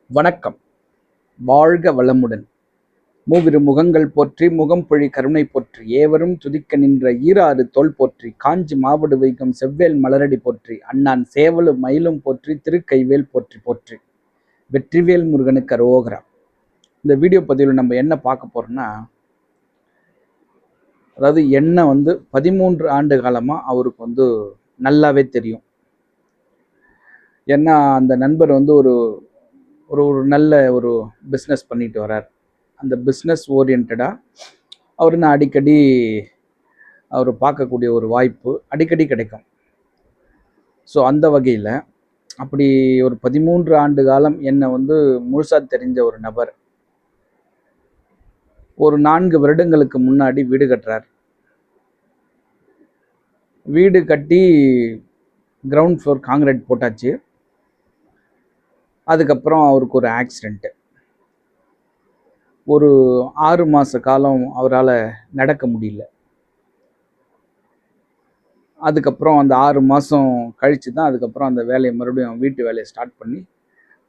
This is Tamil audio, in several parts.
வணக்கம். வாழ்க வளமுடன். மூவிரு முகங்கள் போற்றி முகம்பொழி கருணை போற்றி ஏவரும் துதிக்க நின்ற ஈராறு தோள் போற்றி காஞ்சி மாவடு வைக்கும் செவ்வேல் மலரடி போற்றி அண்ணான் சேவலும் மயிலும் போற்றி திருக்கைவேல் போற்றி போற்றி வெற்றிவேல் முருகனுக்கு அரோகரா. இந்த வீடியோ பதிவில் நம்ம என்ன பார்க்க போறோம்னா, அதாவது என்ன 13 ஆண்டு காலமா அவருக்கு நல்லாவே தெரியும். ஏன்னா அந்த நண்பர் ஒரு ஒரு நல்ல ஒரு பிஸ்னஸ் பண்ணிட்டு வரார். அந்த பிஸ்னஸ் ஓரியன்டாக நான் அடிக்கடி அவர் பார்க்கக்கூடிய ஒரு வாய்ப்பு அடிக்கடி கிடைக்கும். ஸோ அந்த வகையில் அப்படி ஒரு 13 ஆண்டு காலம் என்னை முழுசாக தெரிஞ்ச ஒரு நபர் ஒரு 4 வருடங்களுக்கு முன்னாடி வீடு கட்டுறார். வீடு கட்டி கிரவுண்ட் ஃப்ளோர் காங்கிரீட் போட்டாச்சு. அதுக்கப்புறம் அவருக்கு ஒரு ஆக்சிடெண்ட்டு. ஒரு 6 மாத காலம் அவரால் நடக்க முடியல. அதுக்கப்புறம் அந்த 6 மாதம் கழித்து தான் அதுக்கப்புறம் அந்த வேலையை மறுபடியும் வீட்டு வேலையை ஸ்டார்ட் பண்ணி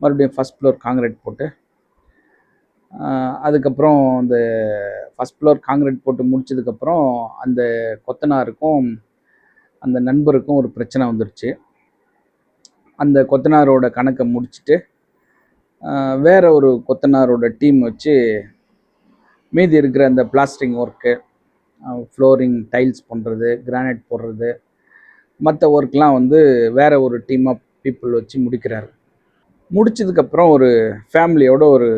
மறுபடியும் ஃபஸ்ட் ஃப்ளோர் காங்கிரீட் போட்டு அதுக்கப்புறம் அந்த ஃபஸ்ட் ஃப்ளோர் காங்கிரீட் போட்டு முடிச்சதுக்கப்புறம் அந்த கொத்தனாருக்கும் அந்த நண்பருக்கும் ஒரு பிரச்சனை வந்துடுச்சு. அந்த கொத்தனாரோட கணக்கை முடிச்சுட்டு வேற ஒரு கொத்தனாரோட டீம் வச்சு மீதி இருக்கிற அந்த பிளாஸ்டரிங் ஒர்க்கு, ஃப்ளோரிங் டைல்ஸ் பண்ணுறது, கிரானைட் போடுறது, மற்ற ஒர்க்லாம் வேற ஒரு டீம் ஆஃப் பீப்புள் வச்சு முடிக்கிறாரு. முடிச்சதுக்கப்புறம் ஒரு ஃபேமிலியோட ஒரு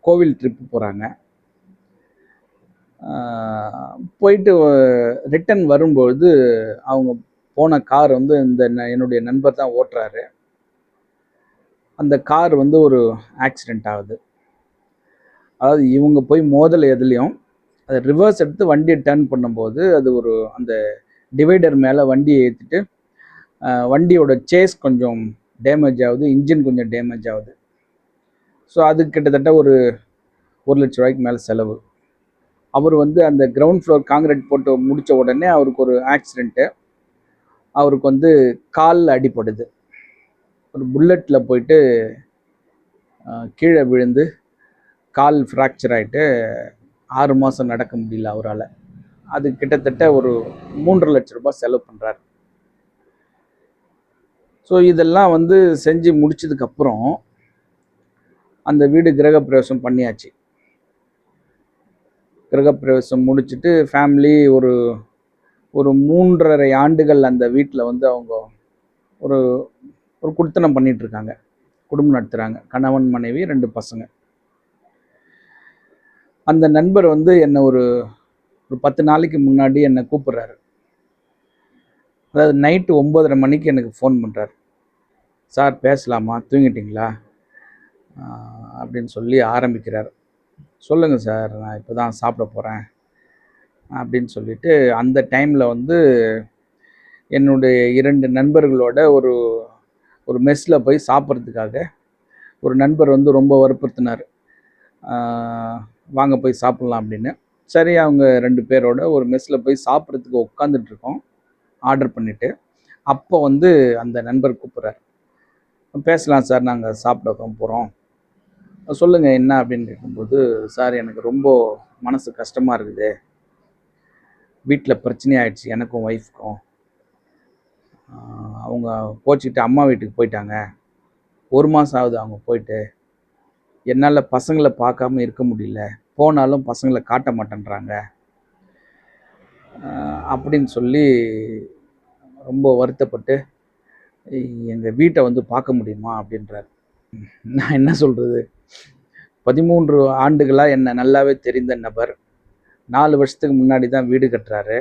கோவில் ட்ரிப்பு போகிறாங்க. போயிட்டு ரிட்டன் வரும்பொழுது அவங்க போன கார் என்னுடைய நண்பர் தான் ஓட்டுறாரு. அந்த கார் ஒரு ஆக்சிடெண்ட் ஆகுது. அதாவது இவங்க போய் மோதல் எதுலேயும் அதை ரிவர்ஸ் எடுத்து வண்டியை டர்ன் பண்ணும்போது அது அந்த டிவைடர் மேலே வண்டியை ஏற்றிட்டு வண்டியோட சேஸ் கொஞ்சம் டேமேஜ் ஆகுது, இன்ஜின் கொஞ்சம் டேமேஜ் ஆகுது. ஸோ அது கிட்டத்தட்ட ஒரு 1 லட்ச ரூபாய்க்கு மேலே செலவு. அவர் அந்த கிரவுண்ட் ஃப்ளோர் காங்கிரீட் போட்டு முடித்த உடனே அவருக்கு ஒரு ஆக்சிடெண்ட்டு. அவருக்கு காலில் அடிப்படுது. ஒரு புல்லட்டில் போயிட்டு கீழே விழுந்து கால் ஃப்ராக்சர் ஆகிட்டு 6 மாதம் நடக்க முடியல அவரால். அது கிட்டத்தட்ட ஒரு 3.5 லட்ச ரூபாய் செலவு பண்ணுறாரு. ஸோ இதெல்லாம் செஞ்சு முடிச்சதுக்கப்புறம் அந்த வீடு கிரகப்பிரவேசம் பண்ணியாச்சு. கிரகப்பிரவேசம் முடிச்சுட்டு ஃபேமிலி ஒரு 3.5 ஆண்டுகள் அந்த வீட்டில் அவங்க ஒரு ஒரு குடித்தனம் பண்ணிகிட்ருக்காங்க, குடும்பம் நடத்துகிறாங்க. கணவன், மனைவி, 2 பசங்க. அந்த நண்பர் என்னை ஒரு 10 நாளைக்கு முன்னாடி என்னை கூப்பிட்றாரு. அதாவது நைட்டு 9:30 மணிக்கு எனக்கு ஃபோன் பண்ணுறாரு. சார் பேசலாமா, தூங்கிட்டிங்களா அப்படின்னு சொல்லி ஆரம்பிக்கிறார். சொல்லுங்கள் சார், நான் இப்போ தான் சாப்பிட போகிறேன் அப்படின்னு சொல்லிட்டு அந்த டைமில் என்னுடைய 2 நண்பர்களோட ஒரு மெஸ்ஸில் போய் சாப்பிட்றதுக்காக ஒரு நண்பர் ரொம்ப வற்புறுத்தினார். வாங்க போய் சாப்பிட்லாம் அப்படின்னு. சரி, அவங்க 2 பேரோட ஒரு மெஸ்ஸில் போய் சாப்பிட்றதுக்கு உட்காந்துட்ருக்கோம் ஆர்டர் பண்ணிவிட்டு. அப்போ அந்த நண்பர் கூப்பிட்றார். பேசலாம் சார், நாங்கள் சாப்பிட போகிறோம், சொல்லுங்கள் என்ன அப்படின்னு கேட்கும்போது, சார் எனக்கு ரொம்ப மனசு கஷ்டமாக இருக்குது. வீட்டில் பிரச்சனையாயிடுச்சு எனக்கும் ஒய்ஃப்க்கும். அவங்க கோச்சிக்கிட்டு அம்மா வீட்டுக்கு போயிட்டாங்க. 1 மாதம் ஆகுது அவங்க போயிட்டு. என்னால் பசங்களை பார்க்காம இருக்க முடியல. போனாலும் பசங்களை காட்ட மாட்டேன்றாங்க அப்படின்னு சொல்லி ரொம்ப வருத்தப்பட்டு எங்கள் வீட்டை பார்க்க முடியுமா அப்படின்றார். நான் என்ன சொல்கிறது, 13 ஆண்டுகளாக என்னை நல்லாவே தெரிந்த நபர் 4 வருஷத்துக்கு முன்னாடி தான் வீடு கட்டுறாரு.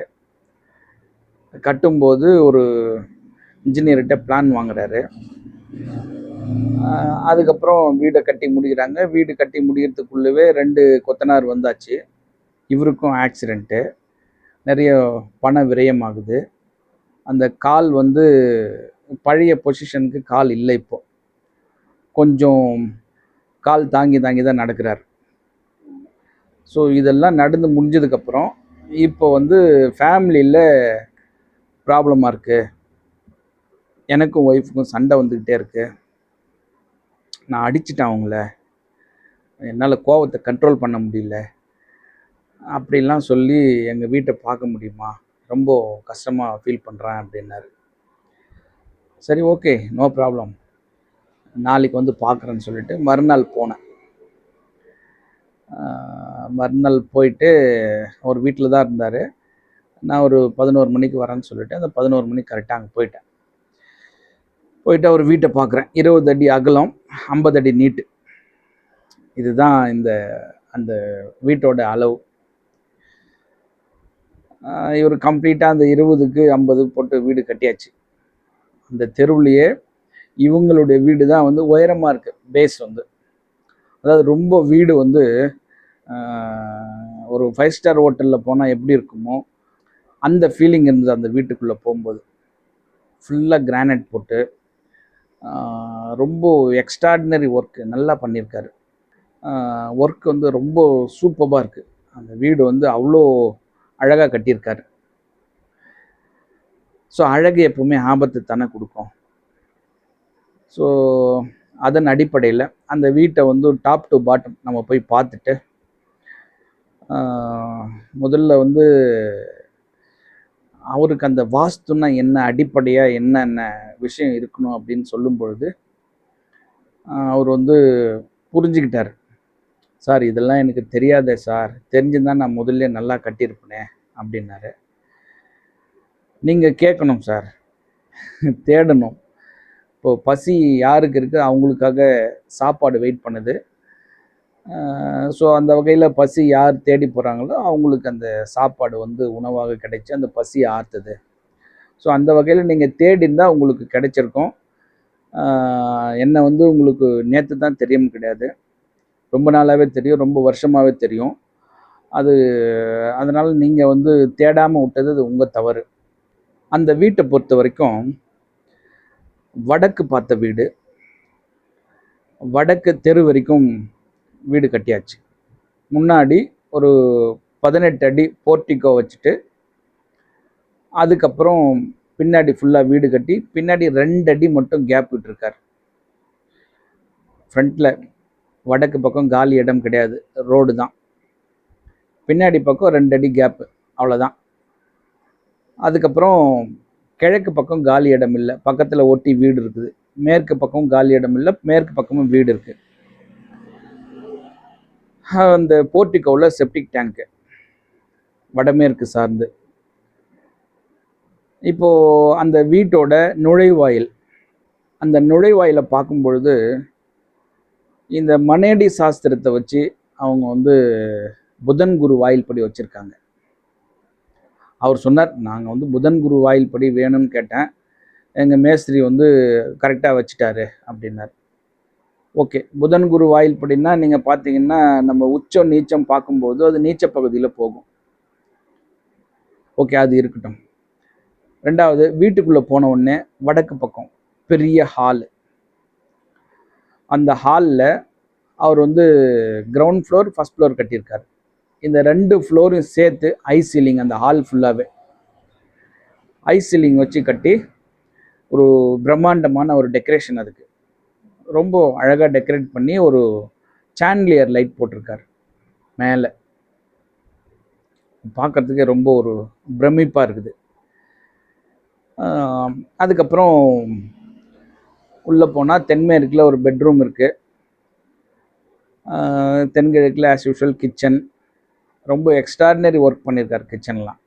கட்டும்போது ஒரு இன்ஜினியர்கிட்ட பிளான் வாங்குறாரு. அதுக்கப்புறம் வீடை கட்டி முடிக்கிறாங்க. வீடு கட்டி முடிக்கிறதுக்குள்ளவே 2 கொத்தனார் வந்தாச்சு. இவருக்கும் ஆக்சிடெண்ட்டு. நிறைய பண விரயமாகுது. அந்த கால் பழைய பொசிஷனுக்கு கால் இல்லை. இப்போ கொஞ்சம் கால் தாங்கி தாங்கி தான் நடக்கிறார். ஸோ இதெல்லாம் நடந்து முடிஞ்சதுக்கப்புறம் இப்போ ஃபேமிலியில் ப்ராப்ளமாக இருக்குது. எனக்கும் ஒய்ஃபுக்கும் சண்டை வந்துக்கிட்டே இருக்குது. நான் அடிச்சிட்டேன் அவங்கள. என்னால் கோவத்தை கண்ட்ரோல் பண்ண முடியல அப்படிலாம் சொல்லி எங்கள் வீட்டை பார்க்க முடியுமா, ரொம்ப கஷ்டமாக ஃபீல் பண்ணுறேன் அப்படின்னாரு. சரி, ஓகே, நோ ப்ராப்ளம், நாளைக்கு வந்து பார்க்குறேன்னு சொல்லிட்டு மறுநாள் போனேன். மறுநாள் போயிட்டு அவர் வீட்டில் தான் இருந்தார். நான் ஒரு 11 மணிக்கு வரேன்னு சொல்லிட்டு அந்த 11 மணிக்கு கரெக்டாக அங்கே போயிட்டேன். போயிட்டு அவர் வீட்டை பார்க்குறேன். 20 அடி அகலம், 50 அடி நீட்டு. இதுதான் அந்த வீட்டோட அளவு. இவர் கம்ப்ளீட்டாக அந்த 20க்கு 50 போட்டு வீடு கட்டியாச்சு. அந்த தெருவுலையே இவங்களுடைய வீடு தான் வந்து உயரமாக இருக்குது. பேஸ் வந்து, அதாவது ரொம்ப வீடு வந்து ஒரு 5 ஸ்டார் ஹோட்டலில் போனால் எப்படி இருக்குமோ அந்த ஃபீலிங் இருந்தது அந்த வீட்டுக்குள்ளே போகும்போது. ஃபுல்லாக கிரானைட் போட்டு ரொம்ப எக்ஸ்ட்ராடினரி ஒர்க்கு நல்லா பண்ணியிருக்காரு. ஒர்க் வந்து ரொம்ப சூப்பராக இருக்குது. அந்த வீடு வந்து அவ்வளோ அழகாக கட்டியிருக்காரு. ஸோ அழகு எப்பவுமே ஆபத்து தானே கொடுக்கும். ஸோ அதன் அடிப்படையில் அந்த வீட்டை வந்து டாப் டு பாட்டம் நம்ம போய் பார்த்துட்டு, முதல்ல வந்து அவருக்கு அந்த வாஸ்துன்னா என்ன, அடிப்படையாக என்னென்ன விஷயம் இருக்கணும் அப்படின்னு சொல்லும் பொழுது அவர் வந்து புரிஞ்சுக்கிட்டார். சார், இதெல்லாம் எனக்கு தெரியாதே சார், தெரிஞ்சுதான் நான் முதல்ல நல்லா கட்டியிருப்பேனே அப்படின்னாரு. நீங்கள் கேட்கணும் சார், தேடணும். இப்போது பசி யாருக்கு இருக்குது, அவங்களுக்காக சாப்பாடு வெயிட் பண்ணுது. ஸோ அந்த வகையில் பசி யார் தேடி போகிறாங்களோ அவங்களுக்கு அந்த சாப்பாடு வந்து உணவாக கிடைச்சி அந்த பசியை ஆற்றுது. ஸோ அந்த வகையில் நீங்கள் தேடிஇருந்தால் உங்களுக்கு கிடைச்சிருக்கும். என்னை வந்து உங்களுக்கு நேற்று தான் தெரியும் கிடையாது, ரொம்ப நாளாகவே தெரியும், ரொம்ப வருஷமாகவே தெரியும். அதனால் நீங்கள் வந்து தேடாமல் விட்டது அது உங்கள் தவறு. அந்த வீட்டை பொறுத்த வரைக்கும் வடக்கு பார்த்த வீடு, வடக்கு தெரு வரைக்கும் வீடு கட்டியாச்சு. முன்னாடி ஒரு 18 அடி போர்ட்டிகோ வச்சுட்டு, அதுக்கப்புறம் பின்னாடி ஃபுல்லாக வீடு கட்டி பின்னாடி 2 அடி மட்டும் கேப் விட்டுருக்கார். ஃப்ரண்ட்டில் வடக்கு பக்கம் காலி இடம் கிடையாது, ரோடு தான். பின்னாடி பக்கம் 2 அடி கேப்பு, அவ்வளோதான். அதுக்கப்புறம் கிழக்கு பக்கம் காலி இடம் இல்லை, பக்கத்தில் ஒட்டி வீடு இருக்குது. மேற்கு பக்கம் காலி இடம் இல்லை, மேற்கு பக்கமும் வீடு இருக்குது. அந்த போர்ட்டிகோவில் செப்டிக் டேங்க்கு வடமேற்கு சார்ந்து. இப்போது அந்த வீட்டோட நுழைவாயில், அந்த நுழைவாயிலை பார்க்கும் பொழுது இந்த மனேடி சாஸ்திரத்தை வச்சு அவங்க வந்து புதன் குரு வாயில் படி வச்சுருக்காங்க. அவர் சொன்னார், நாங்கள் வந்து புதன் குரு வாயில் படி வேணும்னு கேட்டேன், எங்கள் மேஸ்திரி வந்து கரெக்டாக வச்சுட்டாரு அப்படின்னார். ஓகே, புதன் குரு வாயில் படின்னா நீங்கள் பார்த்தீங்கன்னா நம்ம உச்சம் நீச்சம் பார்க்கும்போது அது நீச்ச பகுதியில் போகும். ஓகே, அது இருக்கட்டும். ரெண்டாவது, வீட்டுக்குள்ளே போன உடனே வடக்கு பக்கம் பெரிய ஹாலு. அந்த ஹாலில் அவர் வந்து கிரவுண்ட் ஃப்ளோர், ஃபஸ்ட் ஃப்ளோர் கட்டியிருக்காரு. இந்த 2 ஃப்ளோரும் சேர்த்து ஐ சீலிங், அந்த ஹால் ஃபுல்லாகவே ஐ சீலிங் வச்சு கட்டி ஒரு பிரம்மாண்டமான ஒரு டெக்கரேஷன், அதுக்கு ரொம்ப அழகாக டெக்கரேட் பண்ணி ஒரு சான்லியர் லைட் போட்டிருக்காரு மேலே. பார்க்குறதுக்கே ரொம்ப ஒரு பிரமிப்பாக இருக்குது. அதுக்கப்புறம் உள்ளே போனால் தென்மேற்கில் ஒரு பெட்ரூம் இருக்குது. தென்கிழக்கில் ஆஸ் யூஷுவல் கிச்சன். ரொம்ப எக்ஸ்ட்ராடினரி ஒர்க் பண்ணியிருக்கார் கிச்சன்லாம்.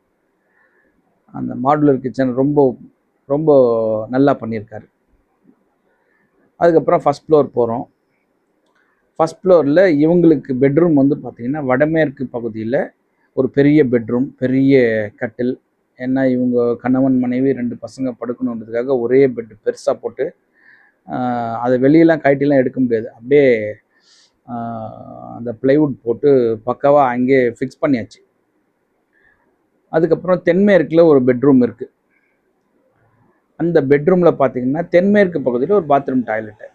அந்த மாடுலர் கிச்சன் ரொம்ப ரொம்ப நல்லா பண்ணியிருக்காரு. அதுக்கப்புறம் ஃபஸ்ட் ஃப்ளோர் போகிறோம். ஃபஸ்ட் ஃப்ளோரில் இவங்களுக்கு பெட்ரூம் வந்து பார்த்திங்கன்னா வடமேற்கு பகுதியில் ஒரு பெரிய பெட்ரூம், பெரிய கட்டில். ஏன்னா இவங்க கணவன் மனைவி 2 பசங்க படுக்கணுன்றதுக்காக ஒரே பெட்டு பெருசாக போட்டு அதை வெளியெல்லாம் கழட்டிலாம் எடுக்க முடியாது, அப்படியே அந்த பிளைவுட் போட்டு பக்காவாக அங்கே ஃபிக்ஸ் பண்ணியாச்சு. அதுக்கப்புறம் தென்மேற்கில் ஒரு பெட்ரூம் இருக்குது. அந்த பெட்ரூமில் பார்த்திங்கன்னா தென்மேற்கு பகுதியில் ஒரு பாத்ரூம், டாய்லெட்டு.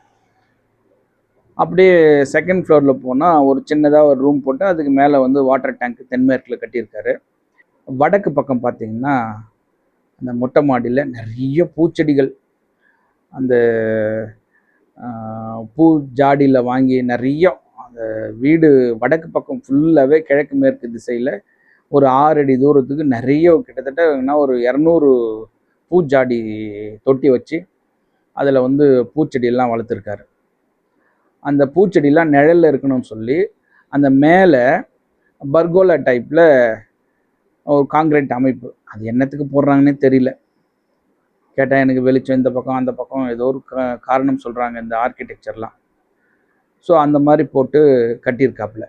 அப்படியே செகண்ட் ஃப்ளோரில் போனால் ஒரு சின்னதாக ஒரு ரூம் போட்டு அதுக்கு மேலே வந்து வாட்டர் டேங்க் தென்மேற்கில் கட்டியிருக்காரு. வடக்கு பக்கம் பார்த்திங்கன்னா அந்த மொட்டை மாடியில் நிறைய பூச்செடிகள், அந்த பூ ஜாடியில் வாங்கி நிறைய வீடு வடக்கு பக்கம் ஃபுல்லாகவே கிழக்கு மேற்கு திசையில் ஒரு 6 அடி தூரத்துக்கு நிறைய கிட்டத்தட்ட ஒரு 200 பூஜாடி தொட்டி வச்சு அதில் வந்து பூச்செடியெல்லாம் வளர்த்துருக்காரு. அந்த பூச்செடியெலாம் நிழலில் இருக்கணும்னு சொல்லி அந்த மேலே பர்கோலா டைப்பில் ஒரு காங்கிரீட் அமைப்பு, அது என்னத்துக்கு போடுறாங்கன்னே தெரியல. கேட்டால் எனக்கு வெளிச்சம் இந்த பக்கம் அந்த பக்கம் ஏதோ ஒரு காரணம் சொல்கிறாங்க இந்த ஆர்கிடெக்சர்லாம். ஸோ அந்த மாதிரி போட்டு கட்டியிருக்காப்புல.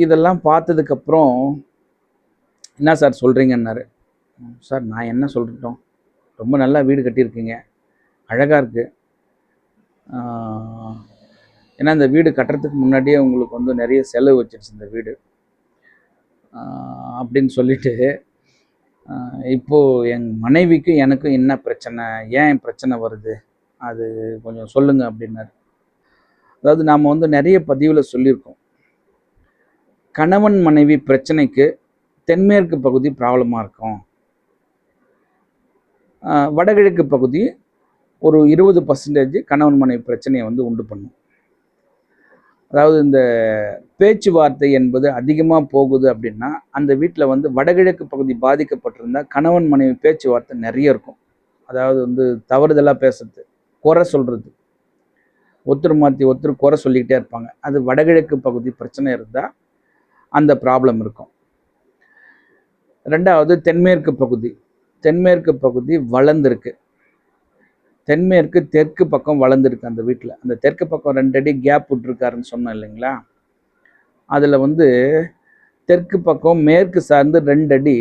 இதெல்லாம் பார்த்ததுக்கப்புறம் என்ன சார் சொல்கிறீங்கன்னாரு. சார் நான் என்ன சொல்லிட்டோம், ரொம்ப நல்லா வீடு கட்டியிருக்கீங்க, அழகாக இருக்குது. ஏன்னா இந்த வீடு கட்டுறதுக்கு முன்னாடியே உங்களுக்கு வந்து நிறைய செலவு வச்சிருச்சு இந்த வீடு அப்படின்னு சொல்லிட்டு, இப்போது என் மனைவிக்கும் எனக்கும் என்ன பிரச்சனை, ஏன் பிரச்சனை வருது, அது கொஞ்சம் சொல்லுங்கள் அப்படின்னாரு. அதாவது நாம் வந்து நிறைய பதிவில் சொல்லியிருக்கோம், கணவன் மனைவி பிரச்சனைக்கு தென்மேற்கு பகுதி ப்ராப்ளமாக இருக்கும், வடகிழக்கு பகுதி ஒரு 20% கணவன் மனைவி பிரச்சனையை வந்து உண்டு பண்ணும். அதாவது இந்த பேச்சுவார்த்தை என்பது அதிகமாக போகுது அப்படின்னா அந்த வீட்டில் வந்து வடகிழக்கு பகுதி பாதிக்கப்பட்டிருந்தால் கணவன் மனைவி பேச்சுவார்த்தை நிறைய இருக்கும். அதாவது வந்து தவறுதலாக பேசுறது, குறை சொல்கிறது, ஒருத்தர் மாற்றி ஒருத்தர் குறை சொல்லிக்கிட்டே இருப்பாங்க. அது வடகிழக்கு பகுதி பிரச்சனை இருந்தால் அந்த ப்ராப்ளம் இருக்கும். ரெண்டாவது தென்மேற்கு பகுதி வளர்ந்துருக்கு. தென்மேற்கு தெற்கு பக்கம் வளர்ந்துருக்கு அந்த வீட்டில். அந்த தெற்கு பக்கம் 2 அடி கேப் விட்டுருக்காருன்னு சொன்னோம் இல்லைங்களா, அதில் வந்து தெற்கு பக்கம் மேற்கு சார்ந்து 2 அடி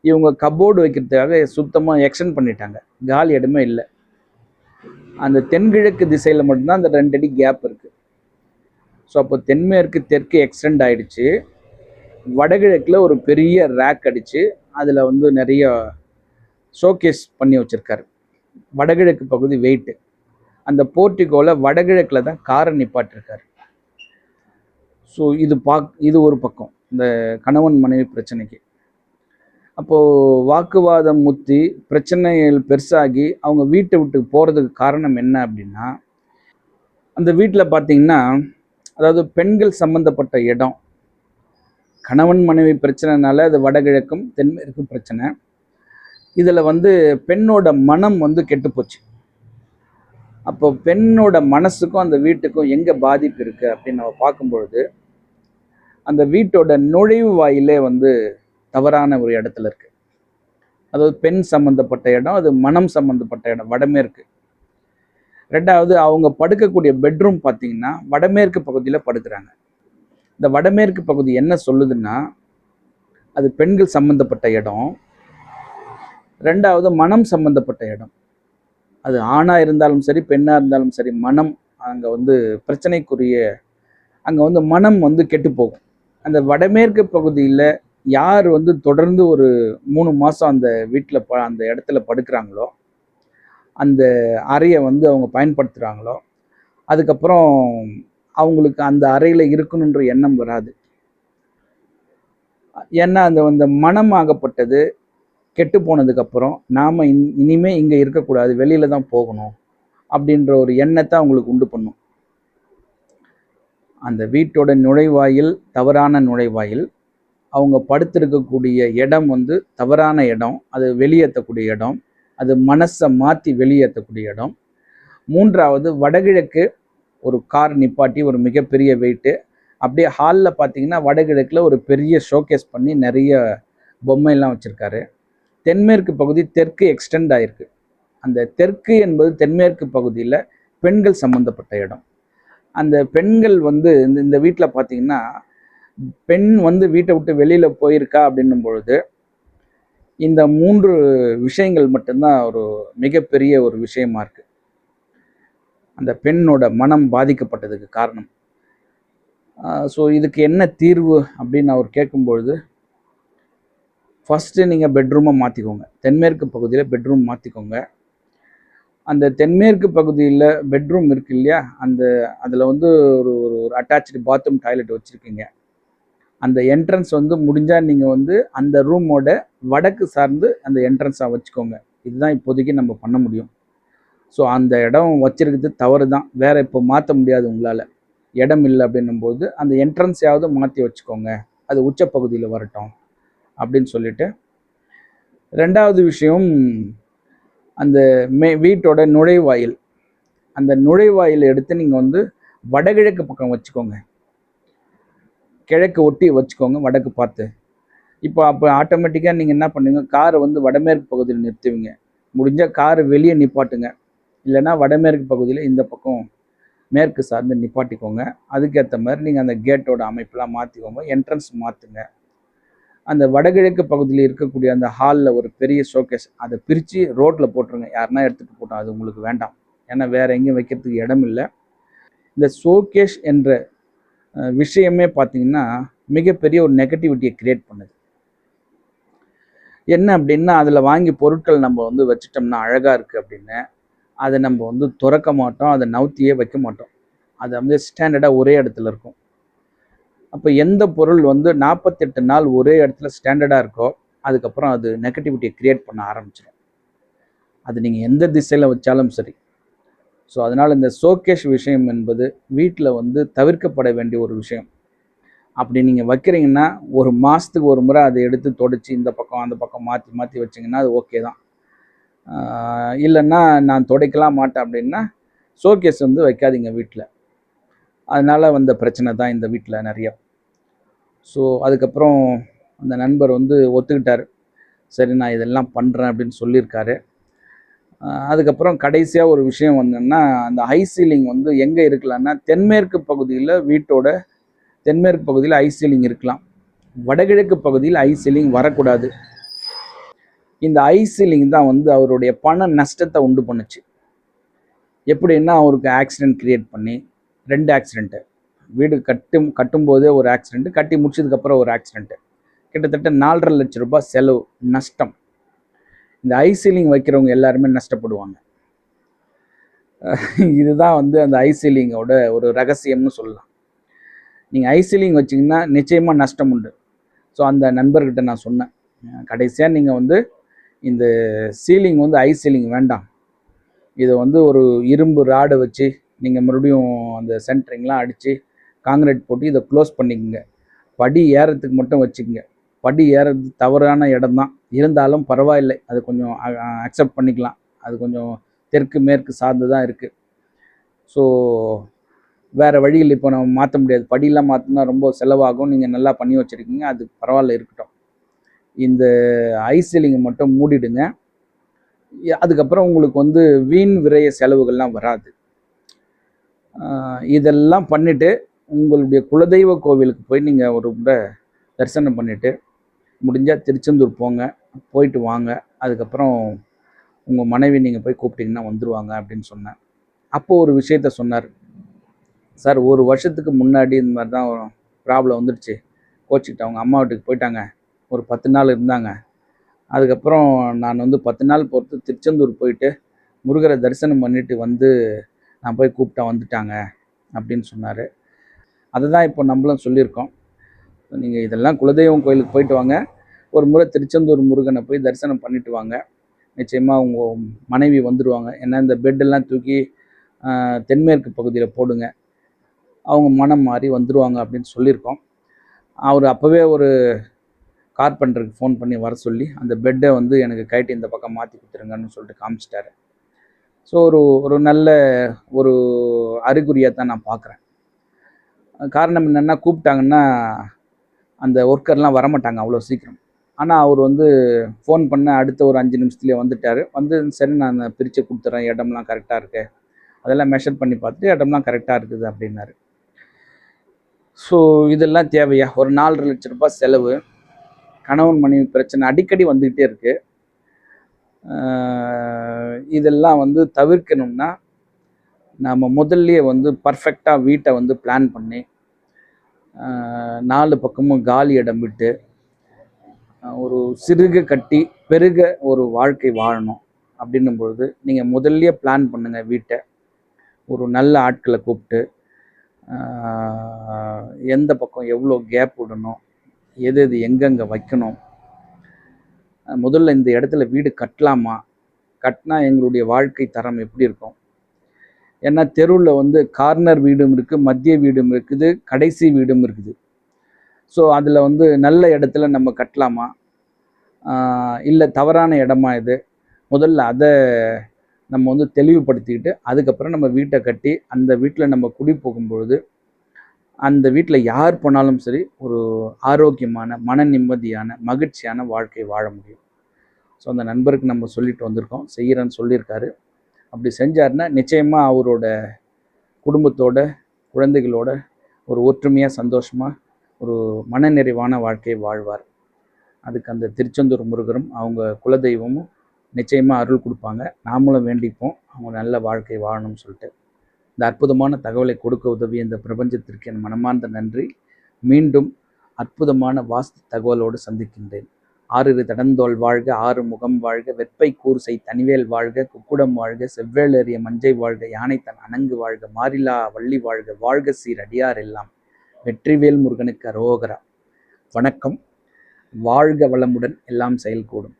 இவங்க கபோர்டு வைக்கிறதுக்காக சுத்தமாக எக்ஸ்டெண்ட் பண்ணிட்டாங்க, காலி இடமே இல்லை. அந்த தென்கிழக்கு திசையில் மட்டும்தான் அந்த 2 அடி கேப் இருக்குது. ஸோ அப்போ தென்மேற்கு தெற்கு எக்ஸ்டெண்ட் ஆகிடுச்சு. வடகிழக்கில் ஒரு பெரிய ரேக் அடித்து அதில் வந்து நிறைய ஷோகேஸ் பண்ணி வச்சுருக்காரு. வடகிழக்கு பகுதி வெயிட்டு, அந்த போர்ட்டிகோவில் வடகிழக்கில் தான் காரை நிப்பாட்டிருக்காரு. ஸோ இது ஒரு பக்கம் இந்த கணவன் மனைவி பிரச்சனைக்கு. அப்போது வாக்குவாதம் முத்தி பிரச்சனைகள் பெருசாகி அவங்க வீட்டை விட்டு போகிறதுக்கு காரணம் என்ன அப்படின்னா, அந்த வீட்டில் பார்த்திங்கன்னா, அதாவது பெண்கள் சம்மந்தப்பட்ட இடம், கணவன் மனைவி பிரச்சனைனால அது வடகிழக்கும் தென்மேற்கு பிரச்சனை. இதில் வந்து பெண்ணோட மனம் வந்து கெட்டுப்போச்சு. அப்போ பெண்ணோட மனசுக்கும் அந்த வீட்டுக்கும் எங்கே பாதிப்பு இருக்குது அப்படின்னு நம்ம பார்க்கும்பொழுது, அந்த வீட்டோட நுழைவு வாயிலே வந்து தவறான ஒரு இடத்துல இருக்குது. அதாவது பெண் சம்மந்தப்பட்ட இடம், அது மனம் சம்மந்தப்பட்ட இடம் வடமேற்கு. ரெண்டாவது அவங்க படுக்கக்கூடிய பெட்ரூம் பார்த்தீங்கன்னா வடமேற்கு பகுதியில் படுக்கிறாங்க. இந்த வடமேற்கு பகுதி என்ன சொல்லுதுன்னா, அது பெண்கள் சம்மந்தப்பட்ட இடம். ரெண்டாவது மனம் சம்மந்தப்பட்ட இடம், அது ஆணாக இருந்தாலும் சரி பெண்ணாக இருந்தாலும் சரி, மனம் அங்கே வந்து பிரச்சனைக்குரிய, அங்கே வந்து மனம் வந்து கெட்டு போகும். அந்த வடமேற்கு பகுதியில் யார் வந்து தொடர்ந்து ஒரு 3 மாதம் அந்த வீட்டில் அந்த இடத்துல படுக்கிறாங்களோ, அந்த அறையை வந்து அவங்க பயன்படுத்துகிறாங்களோ, அதுக்கப்புறம் அவங்களுக்கு அந்த அறையில் இருக்கணுன்ற எண்ணம் வராது. ஏன்னா அந்த மனம் ஆகப்பட்டது கெட்டு போனதுக்கப்புறம் நாம் இனிமேல் இங்கே இருக்கக்கூடாது, வெளியில் தான் போகணும் அப்படின்ற ஒரு எண்ணத்தை அவங்களுக்கு உண்டு பண்ணும். அந்த வீட்டோட நுழைவாயில் தவறான நுழைவாயில், அவங்க படுத்திருக்கக்கூடிய இடம் வந்து தவறான இடம், அது வெளியேற்றக்கூடிய இடம், அது மனசை மாற்றி வெளியேற்றக்கூடிய இடம். மூன்றாவது வடகிழக்கு ஒரு கார் நிப்பாட்டி ஒரு மிகப்பெரிய வெயிட்டு, அப்படியே ஹாலில் பார்த்தீங்கன்னா வடகிழக்கில் ஒரு பெரிய ஷோகேஸ் பண்ணி நிறைய பொம்மையெல்லாம் வச்சுருக்காரு. தென்மேற்கு பகுதி தெற்கு எக்ஸ்டெண்ட் ஆகிருக்கு. அந்த தெற்கு என்பது தென்மேற்கு பகுதியில் பெண்கள் சம்மந்தப்பட்ட இடம். அந்த பெண்கள் வந்து இந்த வீட்டில் பார்த்தீங்கன்னா, பெண் வந்து வீட்டை விட்டு வெளியில் போயிருக்கா அப்படின்னும் பொழுது இந்த 3 விஷயங்கள் மட்டும்தான் ஒரு மிகப்பெரிய ஒரு விஷயமா இருக்குது அந்த பெண்ணோட மனம் பாதிக்கப்பட்டதுக்கு காரணம். ஸோ இதுக்கு என்ன தீர்வு அப்படின்னு அவர் கேட்கும்பொழுது, ஃபஸ்ட்டு நீங்கள் பெட்ரூமை மாற்றிக்கோங்க, தென்மேற்கு பகுதியில் பெட்ரூம் மாற்றிக்கோங்க. அந்த தென்மேற்கு பகுதியில் பெட்ரூம் இருக்குது இல்லையா, அதில் வந்து ஒரு அட்டாச்சு பாத்ரூம் டாய்லெட் வச்சுருக்கீங்க. அந்த என்ட்ரன்ஸ் வந்து முடிஞ்சால் நீங்கள் வந்து அந்த ரூமோட வடக்கு சார்ந்து அந்த என்ட்ரன்ஸாக வச்சுக்கோங்க. இதுதான் இப்போதைக்கு நம்ம பண்ண முடியும். ஸோ அந்த இடம் வச்சுருக்கிறது தவறு தான், வேறு இப்போ மாற்ற முடியாது உங்களால். இடம் இல்லை அப்படின்னும்போது அந்த என்ட்ரன்ஸையாவது மாற்றி வச்சுக்கோங்க, அது உச்சப்பகுதியில் வரட்டும் அப்படின்னு சொல்லிட்டு. ரெண்டாவது விஷயம், அந்த வீட்டோட நுழைவாயில், அந்த நுழைவாயில் எடுத்து நீங்கள் வந்து வடகிழக்கு பக்கம் வச்சுக்கோங்க, கிழக்கு ஒட்டி வச்சுக்கோங்க, வடக்கு பார்த்து. இப்போ அப்போ ஆட்டோமேட்டிக்காக நீங்கள் என்ன பண்ணுங்க, காரை வந்து வடமேற்கு பகுதியில் நிறுத்துவீங்க. முடிஞ்சால் காரை வெளியே நிப்பாட்டுங்க, இல்லைன்னா வடமேற்கு பகுதியில் இந்த பக்கம் மேற்கு சார்ந்து நிப்பாட்டிக்கோங்க. அதுக்கேற்ற மாதிரி நீங்கள் அந்த கேட்டோட அமைப்பெல்லாம் மாற்றிக்கோங்க, என்ட்ரன்ஸ் மாற்றுங்க. அந்த வடகிழக்கு பகுதியில் இருக்கக்கூடிய அந்த ஹாலில் ஒரு பெரிய ஷோகேஸ், அதை பிரித்து ரோட்டில் போட்டுருங்க. யாருன்னா எடுத்துகிட்டு போட்டோம், அது உங்களுக்கு வேண்டாம். ஏன்னா வேறு எங்கேயும் வைக்கிறதுக்கு இடம் இல்லை. இந்த ஷோகேஸ் என்ற விஷயமே பார்த்தீங்கன்னா மிகப்பெரிய ஒரு நெகட்டிவிட்டியை கிரியேட் பண்ணுது. என்ன அப்படின்னா, அதில் வாங்கி பொருட்கள் நம்ம வந்து வச்சுட்டோம்னா அழகாக இருக்குது அப்படின்னு அதை நம்ம வந்து திறக்க மாட்டோம், அதை நவுத்தியே வைக்க மாட்டோம். அது வந்து ஸ்டாண்டர்டாக ஒரே இடத்துல இருக்கும். அப்போ எந்த பொருள் வந்து 48 நாள் ஒரே இடத்துல ஸ்டாண்டர்டாக இருக்கோ, அதுக்கப்புறம் அது நெகட்டிவிட்டியை கிரியேட் பண்ண ஆரம்பிச்சிடும். அது நீங்கள் எந்த திசையில் வச்சாலும் சரி. ஸோ அதனால் இந்த ஷோகேஸ் விஷயம் என்பது வீட்டில் வந்து தவிர்க்கப்பட வேண்டிய ஒரு விஷயம். அப்படி நீங்கள் வைக்கிறீங்கன்னா ஒரு மாதத்துக்கு ஒரு முறை அதை எடுத்து தொடச்சி இந்த பக்கம் அந்த பக்கம் மாற்றி மாற்றி வச்சிங்கன்னா அது ஓகே தான். இல்லைன்னா நான் துடைக்கலாம் மாட்டேன் அப்படின்னா ஷோகேஸ் வந்து வைக்காதீங்க வீட்டில். அதனால் வந்த பிரச்சனை தான் இந்த வீட்டில் நிறைய. ஸோ அதுக்கப்புறம் அந்த நண்பர் வந்து ஒத்துக்கிட்டார், சரி நான் இதெல்லாம் பண்ணுறேன் அப்படின்னு சொல்லியிருக்காரு. அதுக்கப்புறம் கடைசியாக ஒரு விஷயம் வந்தோன்னா, அந்த ஹை சீலிங் வந்து எங்கே இருக்கலாம்னா தென்மேற்கு பகுதியில், வீட்டோட தென்மேற்கு பகுதியில் ஹை சீலிங் இருக்கலாம், வடகிழக்கு பகுதியில் ஹை சீலிங் வரக்கூடாது. இந்த ஹை சீலிங் தான் வந்து அவருடைய பண நஷ்டத்தை உண்டு பண்ணுச்சு. எப்படின்னா அவருக்கு ஆக்சிடென்ட் கிரியேட் பண்ணி 2 ஆக்சிடென்ட்டு, வீடு கட்டும்போதே ஒரு ஆக்சிடென்ட், கட்டி முடிச்சதுக்கப்புறம் ஒரு ஆக்சிடென்ட், கிட்டத்தட்ட 4.5 லட்ச ரூபாய் செலவு நஷ்டம். இந்த ஹை சீலிங் வைக்கிறவங்க எல்லாருமே நஷ்டப்படுவாங்க. இதுதான் வந்து அந்த ஹை சீலிங்கோட ஒரு ரகசியம்னு சொல்லலாம். நீங்கள் ஹை சீலிங் வச்சிங்கன்னா நிச்சயமாக நஷ்டம் உண்டு. ஸோ அந்த நண்பர்கிட்ட நான் சொன்னேன், கடைசியாக நீங்கள் வந்து இந்த சீலிங் வந்து ஹை சீலிங் வேண்டாம், இதை வந்து ஒரு இரும்பு ராடை வச்சு நீங்கள் மறுபடியும் அந்த சென்ட்ரிங்லாம் அடித்து காங்கிரீட் போட்டு இதை க்ளோஸ் பண்ணிக்கோங்க, படி ஏறத்துக்கு மட்டும் வச்சுக்கோங்க. படி ஏறது தவறான இடம் தான், இருந்தாலும் பரவாயில்லை, அது கொஞ்சம் அக்செப்ட் பண்ணிக்கலாம். அது கொஞ்சம் தெற்கு மேற்கு சார்ந்து தான் இருக்குது. ஸோ வேறு வழியில் இப்போ நம்ம மாற்ற முடியாது, படியெலாம் மாற்றினா ரொம்ப செலவாகும், நீங்கள் நல்லா பண்ணி வச்சுருக்கீங்க, அது பரவாயில்ல இருக்கட்டும், இந்த ஹை சீலிங்கை மட்டும் மூடிடுங்க. அதுக்கப்புறம் உங்களுக்கு வந்து வீண் விரைய செலவுகள்லாம் வராது. இதெல்லாம் பண்ணிவிட்டு உங்களுடைய குலதெய்வ கோவிலுக்கு போய் நீங்கள் ஒரு முறை தரிசனம் பண்ணிவிட்டு முடிஞ்சால் திருச்செந்தூர் போங்க, போயிட்டு வாங்க. அதுக்கப்புறம் உங்கள் மனைவி நீங்கள் போய் கூப்பிட்டிங்கன்னா வந்துடுவாங்க அப்படின்னு சொன்னேன். அப்போது ஒரு விஷயத்த சொன்னார், சார் 1 வருஷத்துக்கு முன்னாடி இந்த மாதிரி தான் ப்ராப்ளம் வந்துடுச்சு, கோச்சிக்கிட்டு அவங்க அம்மா வீட்டுக்கு போயிட்டாங்க, ஒரு 10 நாள் இருந்தாங்க. அதுக்கப்புறம் நான் வந்து 10 நாள் பொறுத்து திருச்செந்தூர் போயிட்டு முருகரை தரிசனம் பண்ணிட்டு வந்து நான் போய் கூப்பிட்டா வந்துட்டாங்க அப்படின்னு சொன்னார். அதை தான் இப்போ நம்மளும் சொல்லியிருக்கோம், நீங்கள் இதெல்லாம் குலதெய்வம் கோயிலுக்கு போயிட்டு வாங்க, ஒரு முறை திருச்செந்தூர் முருகனை போய் தரிசனம் பண்ணிட்டு வாங்க, நிச்சயமாக உங்கள் மனைவி வந்துடுவாங்க. ஏன்னா இந்த பெட்டெல்லாம் தூக்கி தென்மேற்கு பகுதியில் போடுங்க, அவங்க மனம் மாறி வந்துடுவாங்க அப்படின்னு சொல்லியிருக்கோம். அவர் அப்போவே ஒரு கார்பெண்டருக்கு ஃபோன் பண்ணி வர சொல்லி அந்த பெட்டை வந்து எனக்கு கைட்டு இந்த பக்கம் மாற்றி கொடுத்துருங்கன்னு சொல்லிட்டு காமிச்சிட்டாரு. ஸோ ஒரு நல்ல ஒரு அறிகுறியாக தான் நான் பார்க்குறேன். காரணம் என்னென்னா, கூப்பிட்டாங்கன்னா அந்த ஒர்க்கர்லாம் வரமாட்டாங்க அவ்வளோ சீக்கிரம். ஆனால் அவர் வந்து ஃபோன் பண்ண அடுத்த ஒரு 5 நிமிஷத்துலேயே வந்துட்டார். வந்து சரி நான் பிரித்து கொடுத்துட்றேன், இடம்லாம் கரெக்டாக இருக்குது, அதெல்லாம் மெஷர் பண்ணி பார்த்துட்டு இடம்லாம் கரெக்டாக இருக்குது அப்படின்னாரு. ஸோ இதெல்லாம் தேவையா? ஒரு 4.5 லட்ச ரூபாய் செலவு, கணவன் மனைவி பிரச்சனை அடிக்கடி வந்துக்கிட்டே இருக்குது. இதெல்லாம் வந்து தவிர்க்கணும்னா நம்ம முதல்லையே வந்து பர்ஃபெக்டாக வீட்டை வந்து பிளான் பண்ணி 4 பக்கமும் காலி இடம் விட்டு ஒரு சிறுக கட்டி பெருக ஒரு வாழ்க்கை வாழணும். அப்படின்னும் பொழுது நீங்கள் முதல்லையே பிளான் பண்ணுங்கள் வீட்டை. ஒரு நல்ல ஆட்களை கூப்பிட்டு எந்த பக்கம் எவ்வளோ கேப் விடணும், எது எது எங்கெங்கே வைக்கணும், முதல்ல இந்த இடத்துல வீடு கட்டலாமா, கட்டினா எங்களுடைய வாழ்க்கை தரம் எப்படி இருக்கும், ஏன்னா தெருவில் வந்து கார்னர் வீடும் இருக்குது, மத்திய வீடும் இருக்குது, கடைசி வீடும் இருக்குது. ஸோ அதில் வந்து நல்ல இடத்துல நம்ம கட்டலாமா, இல்லை தவறான இடமா இது, முதல்ல அதை நம்ம வந்து தெளிவுபடுத்திக்கிட்டு அதுக்கப்புறம் நம்ம வீட்டை கட்டி அந்த வீட்டில் நம்ம குடி போகும்பொழுது அந்த வீட்டில் யார் போனாலும் சரி ஒரு ஆரோக்கியமான, மன நிம்மதியான, மகிழ்ச்சியான வாழ்க்கை வாழ முடியும். ஸோ அந்த நண்பருக்கு நம்ம சொல்லிட்டு வந்திருக்கோம், செய்கிறேன்னு சொல்லியிருக்காரு. அப்படி செஞ்சாருன்னா நிச்சயமாக அவரோட குடும்பத்தோட, குழந்தைகளோட ஒரு ஒற்றுமையாக, சந்தோஷமாக, ஒரு மனநிறைவான வாழ்க்கையை வாழ்வார். அதுக்கு அந்த திருச்செந்தூர் முருகரும் அவங்க குலதெய்வமும் நிச்சயமாக அருள் கொடுப்பாங்க. நாமளும் வேண்டிப்போம் அவங்க நல்ல வாழ்க்கை வாழணும்னு சொல்லிட்டு. இந்த அற்புதமான தகவலை கொடுக்க உதவிய இந்த பிரபஞ்சத்திற்கு என் மனமார்ந்த நன்றி. மீண்டும் அற்புதமான வாஸ்து தகவலோடு சந்திக்கின்றேன். ஆறிரு தடந்தோள் வாழ்க, ஆறு முகம் வாழ்க, வெப்பை கூர்சை தனிவேல் வாழ்க, குக்குடம் வாழ்க, செவ்வேள் எறிய மஞ்சை வாழ்க, யானை தன் அணங்கு வாழ்க, மாறிலா வள்ளி வாழ்க, வாழ்க சீர் அடியார் எல்லாம், வெற்றிவேல் முருகனுக்கு அரோகரா. வணக்கம். வாழ்க வளமுடன், எல்லாம் செயல்கூடும்.